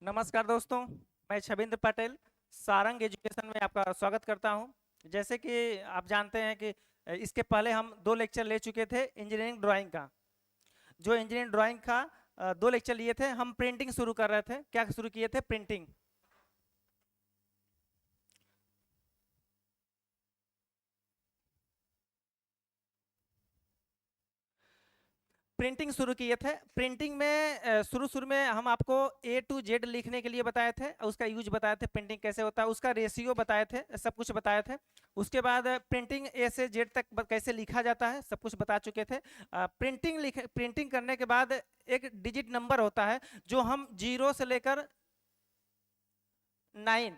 नमस्कार दोस्तों, मैं छबिंद्र पटेल सारंग एजुकेशन में आपका स्वागत करता हूं। जैसे कि आप जानते हैं कि इसके पहले हम 2 लेक्चर ले चुके थे इंजीनियरिंग ड्राइंग का। जो इंजीनियरिंग ड्राइंग का 2 लेक्चर लिए थे, हम प्रिंटिंग शुरू कर रहे थे। क्या शुरू किए थे? प्रिंटिंग। प्रिंटिंग शुरू किए थे। प्रिंटिंग में शुरू शुरू में हम आपको A to Z लिखने के लिए बताए थे, उसका यूज बताए थे, प्रिंटिंग कैसे होता है उसका रेशियो बताए थे, सब कुछ बताए थे। उसके बाद प्रिंटिंग A से Z तक कैसे लिखा जाता है सब कुछ बता चुके थे। प्रिंटिंग करने के बाद एक डिजिट नंबर होता है जो हम 0 से लेकर 9,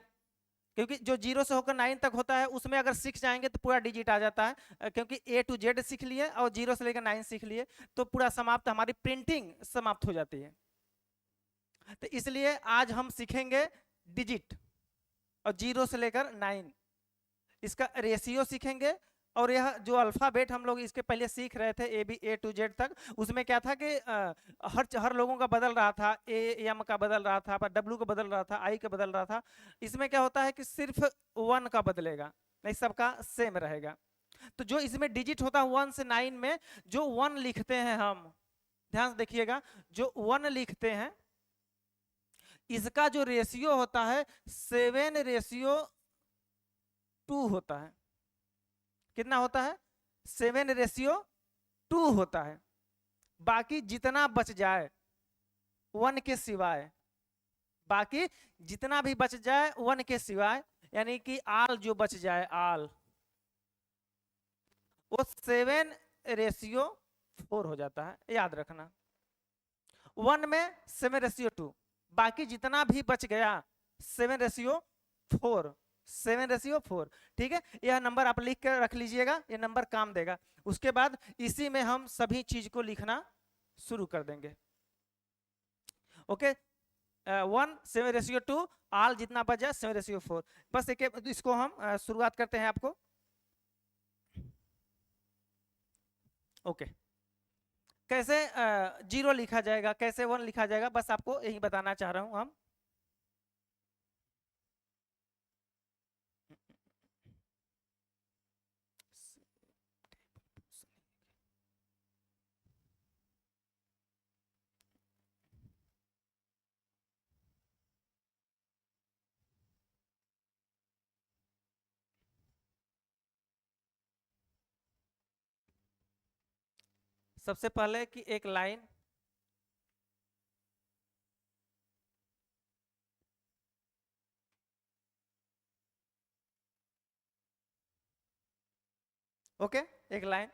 क्योंकि जो 0 से होकर 9 तक होता है उसमें अगर 6 जाएंगे तो पूरा डिजिट आ जाता है। क्योंकि A to Z सीख लिए और 0 से लेकर 9 सीख लिए तो पूरा समाप्त, हमारी प्रिंटिंग समाप्त हो जाती है। तो इसलिए आज हम सीखेंगे डिजिट और 0 से लेकर 9, इसका रेशियो सीखेंगे। और यह जो अल्फाबेट हम लोग इसके पहले सीख रहे थे A to Z तक, उसमें क्या था कि हर लोगों का बदल रहा था, AM का बदल रहा था, W का बदल रहा था, I का बदल रहा था। इसमें क्या होता है कि सिर्फ 1 का बदलेगा, नहीं सबका सेम रहेगा। तो जो इसमें डिजिट होता है 1 से 9 में, जो 1 लिखते हैं हम, ध्यान से देखिएगा, जो 1 लिखते हैं इसका जो रेशियो होता है 7:2 होता है। कितना होता है? 7:2 होता है। बाकी जितना बच जाए 1 के सिवाय, बाकी जितना भी बच जाए 1 के सिवाय, यानी कि आल जो बच जाए, आल वो 7:4 हो जाता है, याद रखना। 1 में 7:2, बाकी जितना भी बच गया 7:4, 7:4। ठीक है, यह नंबर आप लिख कर रख लीजिएगा, यह नंबर काम देगा। उसके बाद इसी में हम सभी चीज को लिखना शुरू कर देंगे। ओके, 1 7:2, आल जितना बच जाए 7:4। बस एक इसको हम शुरुआत करते हैं आपको। ओके, कैसे 0 लिखा जाएगा, कैसे 1 लिखा जाएगा, बस आपको यही बताना चाह रहा हूं हम। सबसे पहले कि एक लाइन, ओके, एक लाइन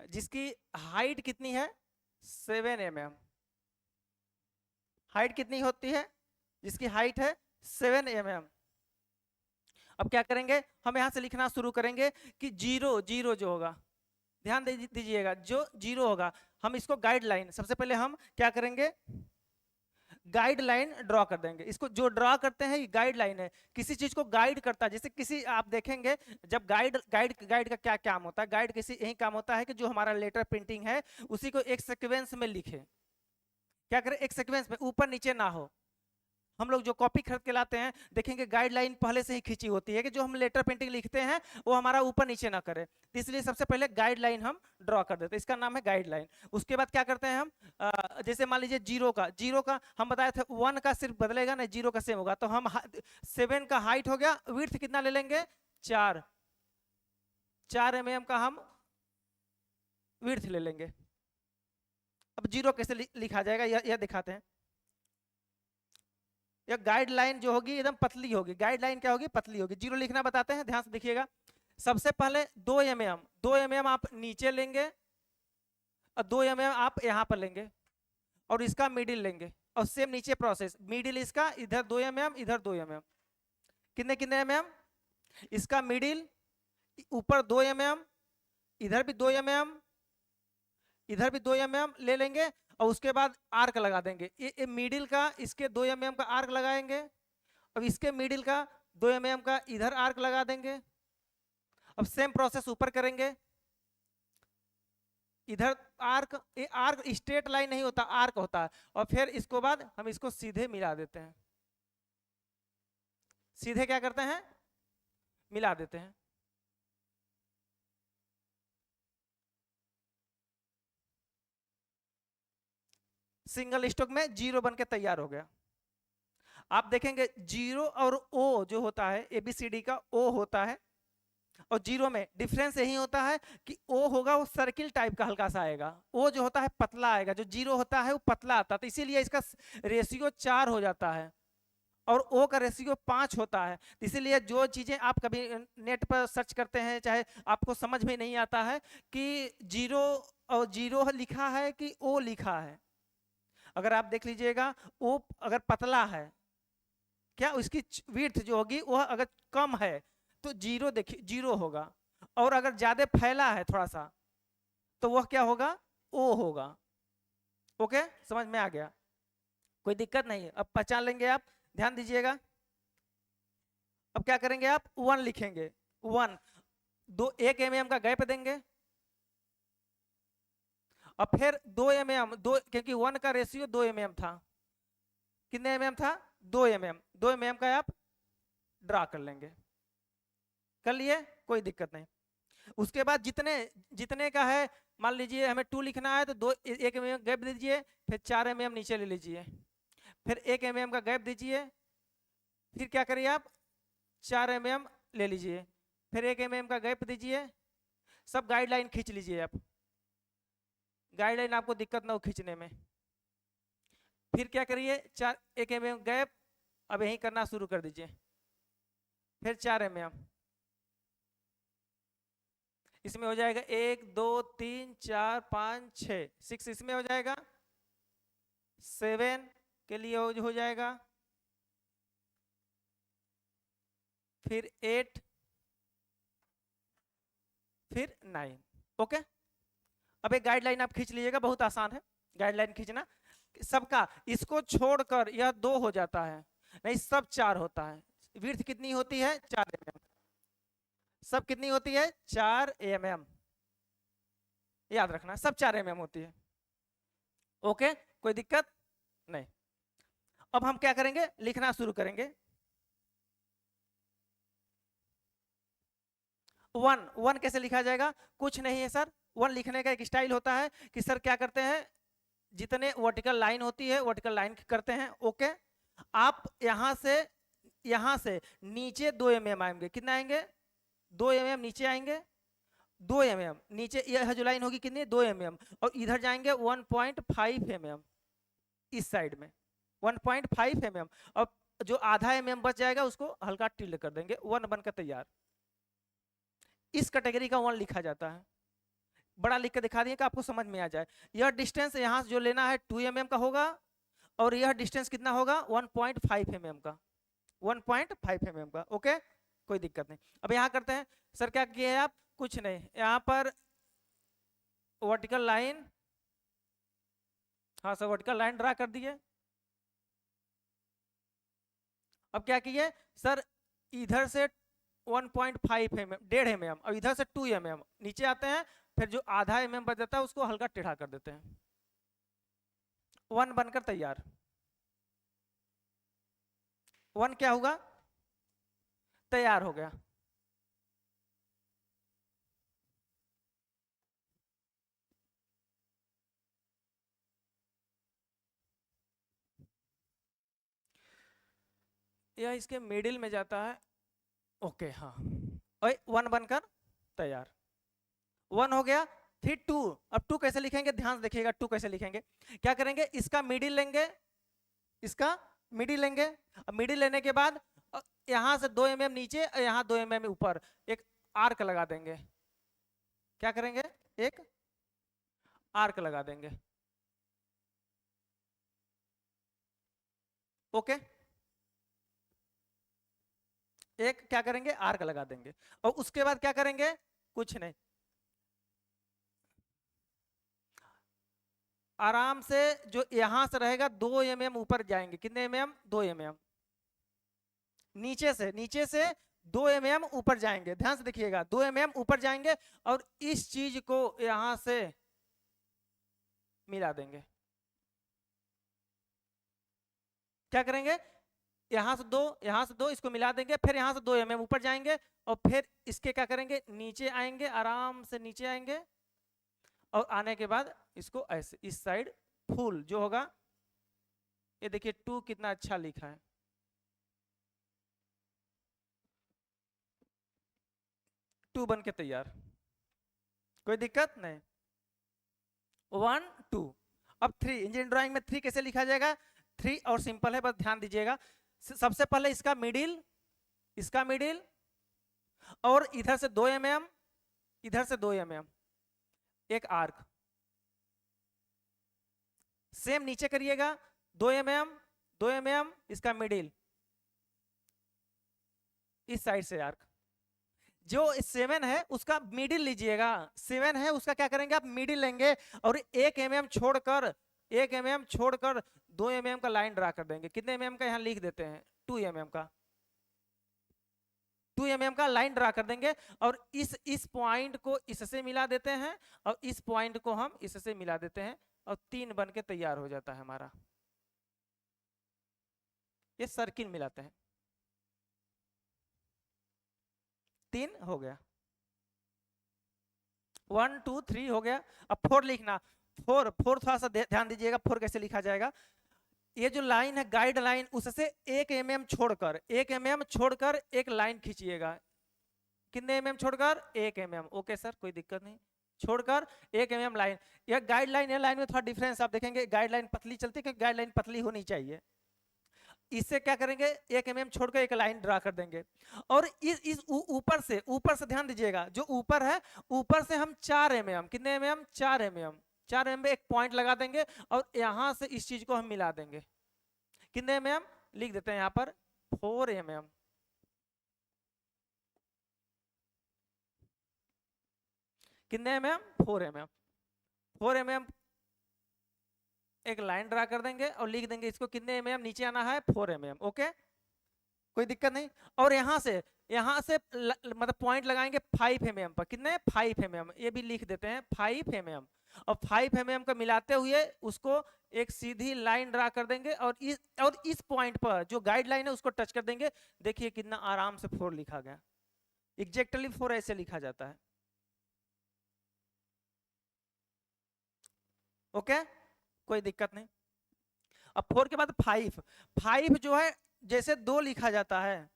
जिसकी हाइट कितनी है? 7 mm। हाइट कितनी होती है जिसकी हाइट है 7 mm? अब क्या करेंगे, हम यहां से लिखना शुरू करेंगे कि 0 जो होगा, ध्यान दीजिएगा, जो 0 होगा हम इसको गाइडलाइन, सबसे पहले हम क्या करेंगे, गाइडलाइन ड्रॉ कर देंगे। इसको जो ड्रॉ करते हैं ये गाइडलाइन है, किसी चीज को गाइड करता है। जैसे किसी, आप देखेंगे जब गाइड गाइड गाइड का क्या काम होता है, गाइड किसी यही काम होता है कि जो हमारा लेटर प्रिंटिंग है उसी को एक सीक्वेंस में लिखे। क्या करें, एक सीक्वेंस में, ऊपर नीचे ना हो। हम लोग जो कॉपी खरीद के लाते हैं देखेंगे गाइडलाइन पहले से ही खींची होती है कि जो हम लेटर प्रिंटिंग लिखते हैं वो हमारा ऊपर नीचे ना करे, तो इसलिए सबसे पहले गाइडलाइन हम ड्रॉ कर देते हैं, इसका नाम है गाइडलाइन। उसके बाद क्या करते हैं हम, जैसे मान लीजिए 0 का हम बताए थे 1 का सिर्फ बदलेगा ना, 0 का सेम होगा, तो हम 7 का हाइट हो गया, विड्थ कितना ले लेंगे? 4 mm का हम विड्थ ले लेंगे। अब 0 कैसे लिखा जाएगा यह दिखाते हैं। या गाइडलाइन जो होगी एकदम पतली होगी, गाइडलाइन क्या होगी? पतली होगी। 0 लिखना बताते हैं, ध्यान से देखिएगा। सबसे पहले 2 mm आप नीचे लेंगे और 2 mm आप यहां पर लेंगे और इसका मिडिल लेंगे, और सेम नीचे प्रोसेस, मिडिल इसका, इधर 2 mm, इधर 2 mm। कितने कितने mm? इसका मिडिल ऊपर 2 mm, इधर भी 2 mm, इधर भी 2 mm ले लेंगे, और उसके बाद आर्क लगा देंगे। ये मिडिल का, इसके 2 mm का आर्क लगाएंगे। अब इसके मिडिल का 2 mm का इधर आर्क लगा देंगे। अब सेम प्रोसेस ऊपर करेंगे, इधर आर्क, ये आर्क स्ट्रेट लाइन नहीं होता, आर्क होता है। और फिर इसको बाद हम इसको सीधे मिला देते हैं। सीधे क्या करते हैं, मिला देते हैं। सिंगल स्ट्रोक में जीरो बन के तैयार हो गया। आप देखेंगे जीरो और ओ जो होता है एबीसीडी का ओ होता है, और जीरो में डिफरेंस यही होता है कि ओ होगा वो सर्किल टाइप का हल्का सा आएगा, ओ जो होता है पतला आएगा, जो जीरो होता है वो पतला आता है, तो इसीलिए इसका रेशियो 4 हो जाता है और ओ का रेशियो 5 होता है। इसीलिए जो चीजें आप कभी नेट पर सर्च करते हैं चाहे आपको समझ में नहीं आता है कि जीरो और जीरो लिखा है कि ओ लिखा है, अगर आप देख लीजिएगा ओ अगर पतला है क्या उसकी विड्थ जो होगी वह अगर कम है तो जीरो देखिए जीरो होगा, और अगर ज्यादा फैला है थोड़ा सा तो वह क्या होगा, ओ होगा। ओके, समझ में आ गया, कोई दिक्कत नहीं है, अब पहचान लेंगे आप, ध्यान दीजिएगा। अब क्या करेंगे आप 1 लिखेंगे, 1 दो 1 mm का गैप देंगे, और फिर 2 mm, दो क्योंकि 1 का रेशियो 2 mm था, कितने mm था 2 mm, 2 mm का आप ड्रा कर लेंगे, कर लिए कोई दिक्कत नहीं। उसके बाद जितने जितने का है, मान लीजिए हमें 2 लिखना है तो 1 mm गैप दीजिए, फिर 4 mm नीचे ले लीजिए, फिर 1 mm का गैप दीजिए, फिर क्या करिए आप 4 mm ले लीजिए, फिर 1 mm का गैप दीजिए, सब गाइडलाइन खींच लीजिए आप, गाइडलाइन आपको दिक्कत ना हो खींचने में। फिर क्या करिए 1 mm गैप, अब यही करना शुरू कर दीजिए, फिर 4 mm, इसमें हो जाएगा 1 2 3 4 5 6, 6 इसमें हो जाएगा, 7 के लिए हो जाएगा, फिर 8, फिर 9। ओके, अब एक गाइडलाइन आप खींच लीजिएगा, बहुत आसान है गाइडलाइन खींचना सबका, इसको छोड़कर यह 2 हो जाता है, नहीं सब 4 होता है। विड्थ कितनी होती है 4 mm, सब कितनी होती है 4 mm, याद रखना सब 4 mm होती है। ओके, कोई दिक्कत नहीं। अब हम क्या करेंगे, लिखना शुरू करेंगे। 1 कैसे लिखा जाएगा, कुछ नहीं है सर, 1 लिखने का एक स्टाइल होता है कि सर क्या करते हैं, जितने वर्टिकल लाइन होती है वर्टिकल लाइन करते हैं। ओके, आप यहां से नीचे 2 mm आएंगे, कितना आएंगे 2 mm नीचे आएंगे, 2 mm नीचे, यह जो लाइन होगी कितनी 2 mm, और इधर जाएंगे 1.5 mm इस साइड में 1.5 mm, और जो आधा mm बच जाएगा उसको हल्का टिल्ड कर देंगे, 1 बनकर तैयार। इस कैटेगरी का 1 लिखा जाता है, बड़ा लिख के दिखा दिए कि आपको समझ में आ जाए। यह डिस्टेंस यहाँ जो लेना है 2 mm का होगा, और यह डिस्टेंस कितना होगा 1.5 mm का, 1.5 mm का। ओके, कोई दिक्कत नहीं। अब यहाँ करते हैं, सर क्या किए आप, कुछ नहीं, यहाँ पर वर्टिकल लाइन, हाँ सर वर्टिकल लाइन ड्रा कर दिए। अब क्या किए सर, इधर से 1.5 mm 1.5 mm, और इधर से 2 mm नीचे आते हैं, फिर जो आधा mm बच जाता है उसको हल्का टेढ़ा कर देते हैं, 1 बनकर तैयार। 1 क्या होगा, तैयार हो गया। यह इसके मिडिल में जाता है। ओके हाँ, और 1 बनकर तैयार, 1 हो गया। फिर 2, अब 2 कैसे लिखेंगे, ध्यान से देखिएगा 2 कैसे लिखेंगे, क्या करेंगे इसका मिडिल लेंगे, इसका मिडिल लेंगे, अब मिडिल लेने के बाद यहां से 2 mm नीचे, यहां 2 mm ऊपर एक आर्क लगा देंगे, क्या करेंगे एक आर्क लगा देंगे। ओके, एक क्या करेंगे आर्क लगा देंगे, और उसके बाद क्या करेंगे, कुछ नहीं, आराम से जो यहां से रहेगा 2 mm ऊपर जाएंगे, कितने mm 2 mm, नीचे से 2 mm ऊपर जाएंगे, ध्यान से देखिएगा 2 mm ऊपर जाएंगे, और इस चीज को यहां से मिला देंगे, क्या करेंगे यहाँ से दो, यहाँ से दो, इसको मिला देंगे, फिर यहाँ से 2 mm ऊपर जाएंगे और फिर इसके क्या करेंगे, नीचे आएंगे, आराम से नीचे आएंगे और आने के बाद इसको ऐसे इस साइड फुल जो होगा, ये देखिए 2 कितना अच्छा लिखा है, 2 बन के तैयार, कोई दिक्कत नहीं। 1 2। अब 3, इंजीनियरिंग ड्राइंग में 3 कैसे लिखा जाएगा, 3 और सिंपल है, बस ध्यान दीजिएगा। सबसे पहले इसका मिडिल, इसका मिडिल, और इधर से 2 mm, इधर से 2 mm, एक आर्क सेम नीचे करिएगा, 2 mm, 2 mm, इसका मिडिल, इस साइड से आर्क। जो 7 है उसका मिडिल लीजिएगा, 7 है उसका क्या करेंगे आप, मिडिल लेंगे और 1 mm छोड़कर, 1 mm छोड़कर 2 mm का लाइन ड्रा कर देंगे। कितने mm का यहाँ लिख देते हैं, 2 mm का, 2 mm का लाइन ड्रा कर देंगे और इस पॉइंट को इससे मिला देते हैं और इस पॉइंट को हम इससे मिला देते हैं और 3 बन के तैयार हो जाता है हमारा, ये सर्किल मिलाते हैं, 3 हो गया, 1 2 3 हो गया। अब 4 लिखना, 4 थोड़ा सा ध्यान दीजिएगा, 4 कैसे लिखा जाएगा, ये जो लाइन है गाइड लाइन, उससे 1 mm छोड़कर, 1 mm छोड़कर एक लाइन खींचिएगा। कितने mm छोड़कर, 1 mm, ओके सर कोई दिक्कत नहीं, छोड़कर 1 mm लाइन। यह गाइड लाइन है, लाइन में थोड़ा डिफरेंस आप देखेंगे, गाइड लाइन पतली चलती है क्योंकि गाइड लाइन पतली होनी चाहिए। इससे क्या करेंगे, 1 mm छोड़कर एक लाइन ड्रा कर देंगे और इस ऊपर से ध्यान दीजिएगा, जो ऊपर है ऊपर से हम 4 mm, कितने mm, 4 mm, 4 mm एक पॉइंट लगा देंगे और यहां से इस चीज को हम मिला देंगे। कितने mm लिख देते हैं यहाँ पर, 4 mm, कितने mm, 4 mm, 4 mm एक लाइन ड्रा कर देंगे और लिख देंगे इसको कितने mm नीचे आना है, 4 mm, ओके कोई दिक्कत नहीं। और यहाँ से मतलब पॉइंट लगाएंगे 5 mm पर, कितने, 5 mm, ये भी लिख देते हैं 5 mm और 5 mm को मिलाते हुए उसको एक सीधी लाइन ड्रा कर देंगे और इस पॉइंट पर जो गाइडलाइन है उसको टच कर देंगे। देखिए कितना आराम से 4 लिखा गया, एग्जैक्टली 4 ऐसे लिखा जाता है, ओके कोई दिक्कत नहीं। अब 4 के बाद 5 जो है जैसे 2 लिखा जाता है,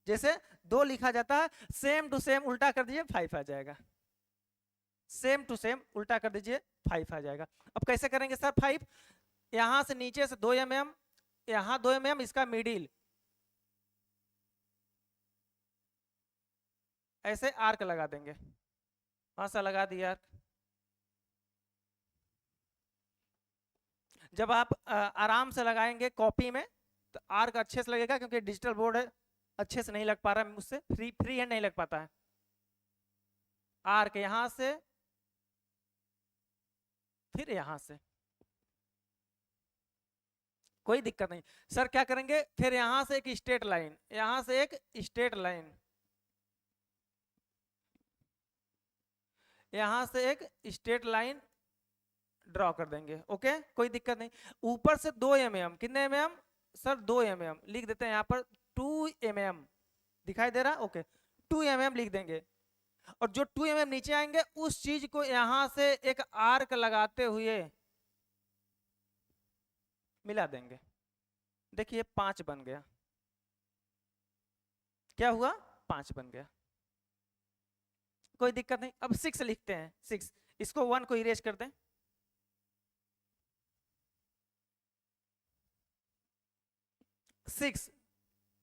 जैसे 2 लिखा जाता है, सेम टू सेम उल्टा कर दीजिए 5 आ जाएगा, सेम टू सेम उल्टा कर दीजिए 5 आ जाएगा। अब कैसे करेंगे सर, 5 यहां से नीचे से 2 mm, यहां 2 mm, इसका मिडिल, ऐसे आर्क लगा देंगे, वहां से लगा दिया आर्क। जब आप आराम से लगाएंगे कॉपी में तो आर्क अच्छे से लगेगा, क्योंकि डिजिटल बोर्ड है, अच्छे से नहीं लग पा रहा है मुझसे, फ्री हैंड नहीं लग पाता है। आर्क यहां से, फिर यहां से, कोई दिक्कत नहीं। सर क्या करेंगे, फिर यहां से एक स्ट्रेट लाइन, यहां से एक स्ट्रेट लाइन, यहां से एक स्ट्रेट लाइन ड्रॉ कर देंगे, ओके कोई दिक्कत नहीं। ऊपर से 2 mm, कितने mm सर, 2 mm लिख देते हैं यहाँ पर, 2 mm दिखाई दे रहा, ओके 2 mm लिख देंगे और जो 2 mm नीचे आएंगे उस चीज को यहां से एक आर्क लगाते हुए मिला देंगे। देखिए 5 बन गया, क्या हुआ, 5 बन गया, कोई दिक्कत नहीं। अब 6 लिखते हैं, 6, इसको 1 को इरेज कर दें, 6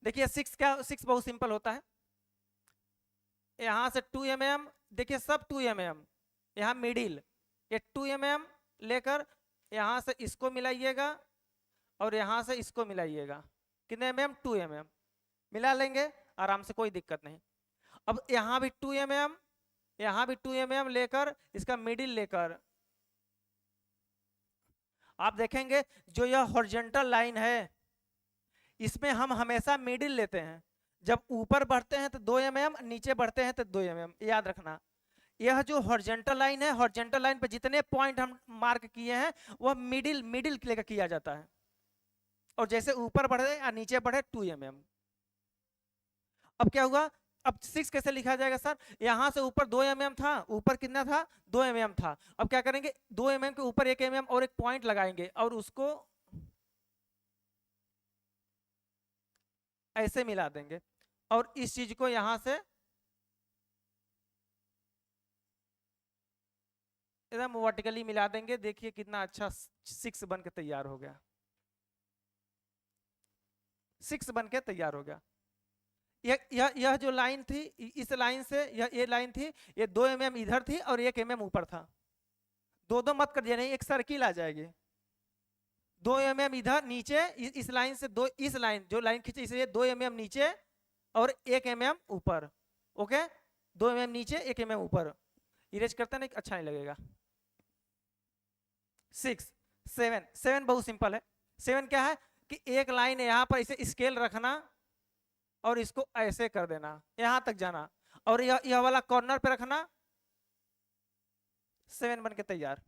देखिए 6 क्या, 6 बहुत सिंपल होता है, यहां से 2 mm, देखिए सब 2 mm, यहां मिडिल, ये 2 mm लेकर यहां से इसको मिलाइएगा और यहां से इसको मिलाइएगा, कितने mm, 2 mm मिला लेंगे आराम से, कोई दिक्कत नहीं। अब यहां भी 2 mm, यहां भी 2 mm लेकर इसका मिडिल लेकर, आप देखेंगे जो यह हॉरिजॉन्टल लाइन है इसमें हम हमेशा मिडिल लेते हैं, जब ऊपर बढ़ते हैं तो 2 mm, नीचे बढ़ते हैं तो 2 mm, याद रखना। यह जो हॉरिजॉन्टल लाइन है, हॉरिजॉन्टल लाइन पे जितने पॉइंट हम मार्क किए हैं वह मिडिल लेकर किया जाता है, और जैसे ऊपर बढ़े या नीचे बढ़े 2 mm। अब क्या हुआ, अब 6 कैसे लिखा जाएगा सर, यहां से ऊपर 2 mm था, ऊपर कितना था 2 mm था। अब क्या करेंगे 2 mm के ऊपर 1 mm और एक पॉइंट लगाएंगे और उसको ऐसे मिला देंगे और इस चीज को यहां से एकदम वर्टिकली मिला देंगे। देखिए कितना अच्छा 6 बन के तैयार हो गया, 6 बन के तैयार हो गया। यह जो लाइन थी, इस लाइन से ये लाइन थी, ये 2 mm इधर थी और 1 mm ऊपर था। दो दो मत करिए, नहीं एक सर्किल आ जाएगी। 2 mm इधर नीचे, इस लाइन से दो, इस लाइन जो लाइन खींचे इसलिए 2 mm नीचे और 1 mm ऊपर। ओके, 2 mm नीचे 1 mm ऊपर। इरेज करते नहीं अच्छा नहीं लगेगा। 6 7 बहुत सिंपल है। 7 क्या है कि एक लाइन यहाँ पर इसे स्केल रखना और इसको ऐसे कर देना, यहां तक जाना, और यह वाला कॉर्नर पे रखना। 7 बन के तैयार।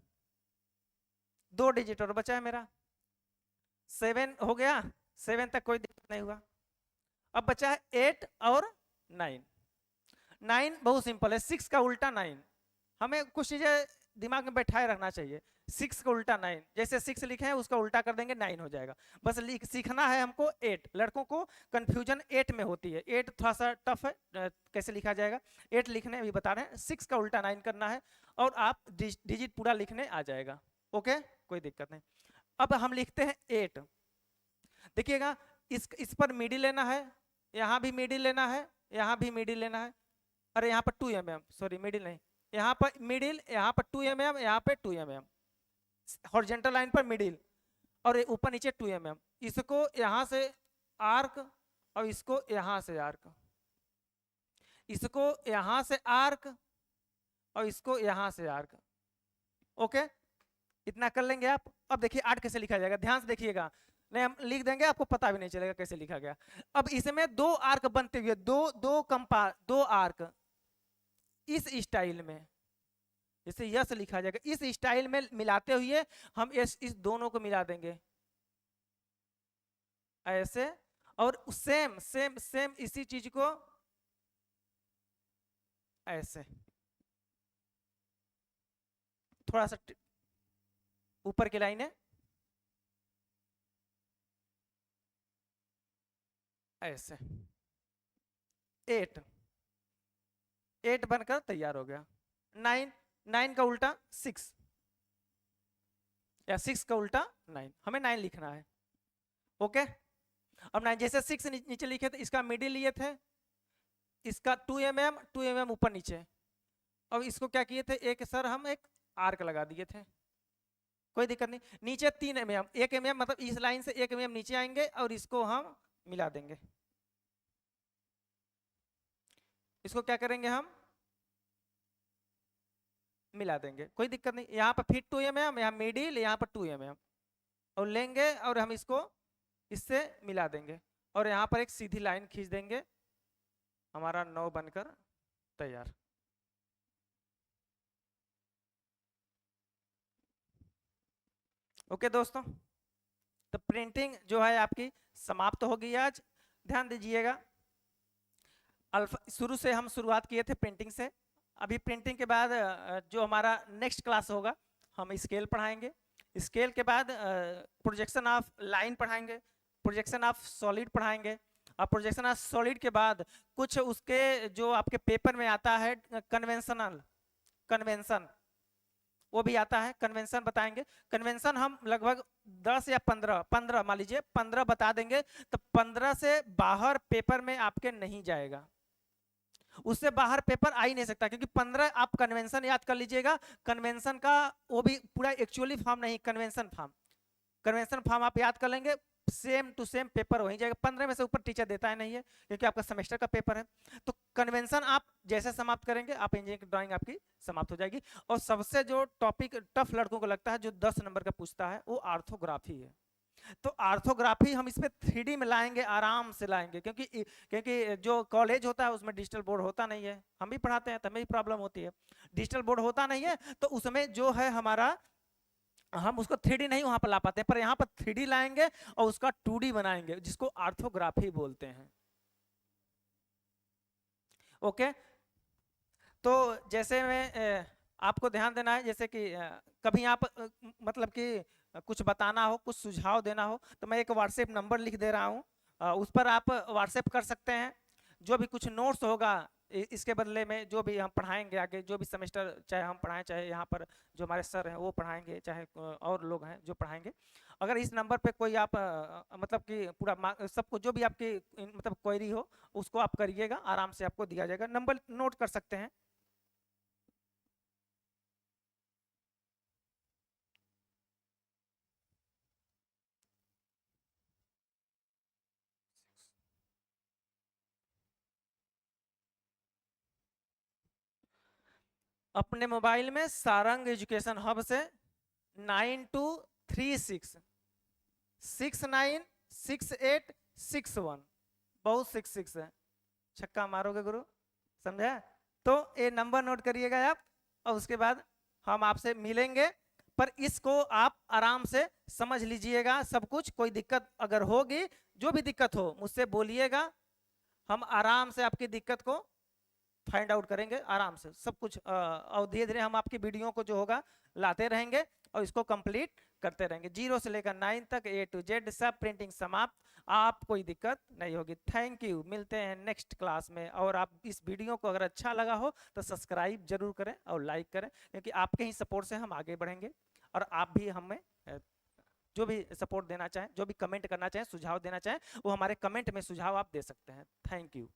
2 डिजिट और बचा है मेरा, 7 हो गया। 7 तक कोई दिक्कत नहीं हुआ। अब बचा है 8 और 9। 9 बहुत सिंपल है, 6 का उल्टा 9। हमें कुछ चीजें दिमाग में बैठाए रखना चाहिए। 6 का उल्टा 9, जैसे 6 लिखे हैं उसका उल्टा कर देंगे 9 हो जाएगा। बस सीखना है हमको 8। लड़कों को कंफ्यूजन 8 में होती है, 8 थोड़ा सा टफ है, कैसे लिखा जाएगा 8 लिखने अभी बता रहे हैं। 6 का उल्टा 9 करना है और आप डिजिट पूरा लिखने आ जाएगा। ओके, कोई दिक्कत नहीं। अब हम लिखते हैं 8। देखिएगा इस पर मिडिल लेना है, यहाँ भी मिडिल लेना है, यहाँ भी मिडिल लेना है। अरे यहाँ पर 2 mm, सॉरी मिडिल नहीं, यहाँ पर मिडिल, यहाँ पर 2 mm, यहाँ पे 2 mm, हॉरिजॉन्टल लाइन पर मिडिल और ऊपर नीचे 2 mm। इसको यहाँ से आर्क और इसको यहाँ से आर्क, इसको यहाँ से आर्क और इसको यहाँ से आर्क। ओके, इतना कर लेंगे आप। अब देखिए 8 कैसे लिखा जाएगा, ध्यान से देखिएगा, नहीं हम लिख देंगे आपको पता भी नहीं चलेगा कैसे लिखा गया। अब इसमें 2 आर्क बनते हुए, दो आर्क इस स्टाइल में, जैसे यस लिखा जाएगा, इस स्टाइल में मिलाते हुए हम इस दोनों को मिला देंगे ऐसे। और सेम सेम सेम इसी चीज को ऐसे थोड़ा सा ऊपर की लाइन है ऐसे। 8 बनकर तैयार हो गया। 9 का उल्टा 6 या 6 का उल्टा 9, हमें 9 लिखना है। ओके, अब 9 जैसे 6 नीचे लिखे थे, इसका मिडिल लिए थे, इसका 2 mm ऊपर नीचे। अब इसको क्या किए थे, एक सर हम एक आर्क लगा दिए थे, कोई दिक्कत नहीं। नीचे 3 mm, 1 mm मतलब इस लाइन से 1 mm नीचे आएंगे और इसको हम मिला देंगे। इसको क्या करेंगे हम मिला देंगे, कोई दिक्कत नहीं। यहाँ पर फिर 2 mm, यहाँ मिडिल, यहाँ पर 2 mm और लेंगे और हम इसको इससे मिला देंगे और यहाँ पर एक सीधी लाइन खींच देंगे, हमारा 9 बनकर तैयार। ओके दोस्तों, तो प्रिंटिंग जो है आपकी समाप्त हो गई आज। ध्यान दीजिएगा, अल्फा शुरू से हम शुरुआत किए थे प्रिंटिंग से। अभी प्रिंटिंग के बाद जो हमारा नेक्स्ट क्लास होगा हम स्केल पढ़ाएंगे। स्केल के बाद प्रोजेक्शन ऑफ लाइन पढ़ाएंगे, प्रोजेक्शन ऑफ सॉलिड पढ़ाएंगे। और प्रोजेक्शन ऑफ सॉलिड के बाद कुछ उसके जो आपके पेपर में आता है कन्वेंशन वो भी आता है, कन्वेंशन बताएंगे। कन्वेंशन हम लगभग 10 या 15 मान लीजिए 15 बता देंगे, तो 15 से बाहर पेपर में आपके नहीं जाएगा, उससे बाहर पेपर आ ही नहीं सकता, क्योंकि 15 आप कन्वेंशन याद कर लीजिएगा। कन्वेंशन का वो भी पूरा एक्चुअली फॉर्म नहीं, कन्वेंशन फॉर्म आप याद कर लेंगे, सेम टू सेम पेपर वही जाएगा। 15 में से ऊपर टीचर देता है नहीं है, क्योंकि आपका सेमेस्टर का पेपर है। तो कन्वेंशन आप जैसे समाप्त करेंगे, आप इंजीनियरिंग ड्राइंग आपकी समाप्त हो जाएगी। और सबसे जो टॉपिक टफ लड़कों को लगता है, जो 10 नंबर का पूछता है, वो आर्थोग्राफी है। तो आर्थोग्राफी हम इसमें 3D में लाएंगे, आराम से लाएंगे, क्योंकि जो कॉलेज होता है उसमें डिजिटल बोर्ड होता नहीं है। हम भी पढ़ाते हैं तो हमें भी प्रॉब्लम होती है, डिजिटल बोर्ड होता नहीं है, तो उसमें जो है हमारा हम उसको 3D नहीं वहां पर ला पाते हैं, पर यहाँ पर 3D लाएंगे और उसका 2D बनाएंगे, जिसको ऑर्थोग्राफी बोलते हैं। ओके, तो जैसे मैं आपको ध्यान देना है, जैसे कि कभी आप मतलब कि कुछ बताना हो, कुछ सुझाव देना हो, तो मैं एक व्हाट्सएप नंबर लिख दे रहा हूँ, उस पर आप व्हाट्सएप कर सकते हैं। जो भी कुछ नोट्स होगा इसके बदले में, जो भी हम पढ़ाएंगे आगे, जो भी सेमेस्टर चाहे हम पढ़ाएं, चाहे यहाँ पर जो हमारे सर हैं वो पढ़ाएंगे, चाहे और लोग हैं जो पढ़ाएंगे, अगर इस नंबर पे कोई आप मतलब कि पूरा सबको जो भी आपकी मतलब क्वेरी हो उसको आप करिएगा, आराम से आपको दिया जाएगा। नंबर नोट कर सकते हैं। अपने मोबाइल में सारंग एजुकेशन हब से 9236696861, बहुत 66 है, छक्का मारोगे गुरु, समझा? तो ये नंबर नोट करिएगा आप, और उसके बाद हम आपसे मिलेंगे। पर इसको आप आराम से समझ लीजिएगा सब कुछ। कोई दिक्कत अगर होगी, जो भी दिक्कत हो मुझसे बोलिएगा, हम आराम से आपकी दिक्कत को फाइंड आउट करेंगे आराम से सब कुछ, और धीरे धीरे हम आपकी वीडियो को जो होगा लाते रहेंगे और इसको कंप्लीट करते रहेंगे। 0 से लेकर 9 तक A to Z सब प्रिंटिंग समाप्त, आप कोई दिक्कत नहीं होगी। थैंक यू, मिलते हैं नेक्स्ट क्लास में। और आप इस वीडियो को अगर अच्छा लगा हो तो सब्सक्राइब जरूर करें और लाइक करें, क्योंकि आपके ही सपोर्ट से हम आगे बढ़ेंगे। और आप भी हमें जो भी सपोर्ट देना चाहें, जो भी कमेंट करना चाहें, सुझाव देना चाहें, वो हमारे कमेंट में सुझाव आप दे सकते हैं। Thank you.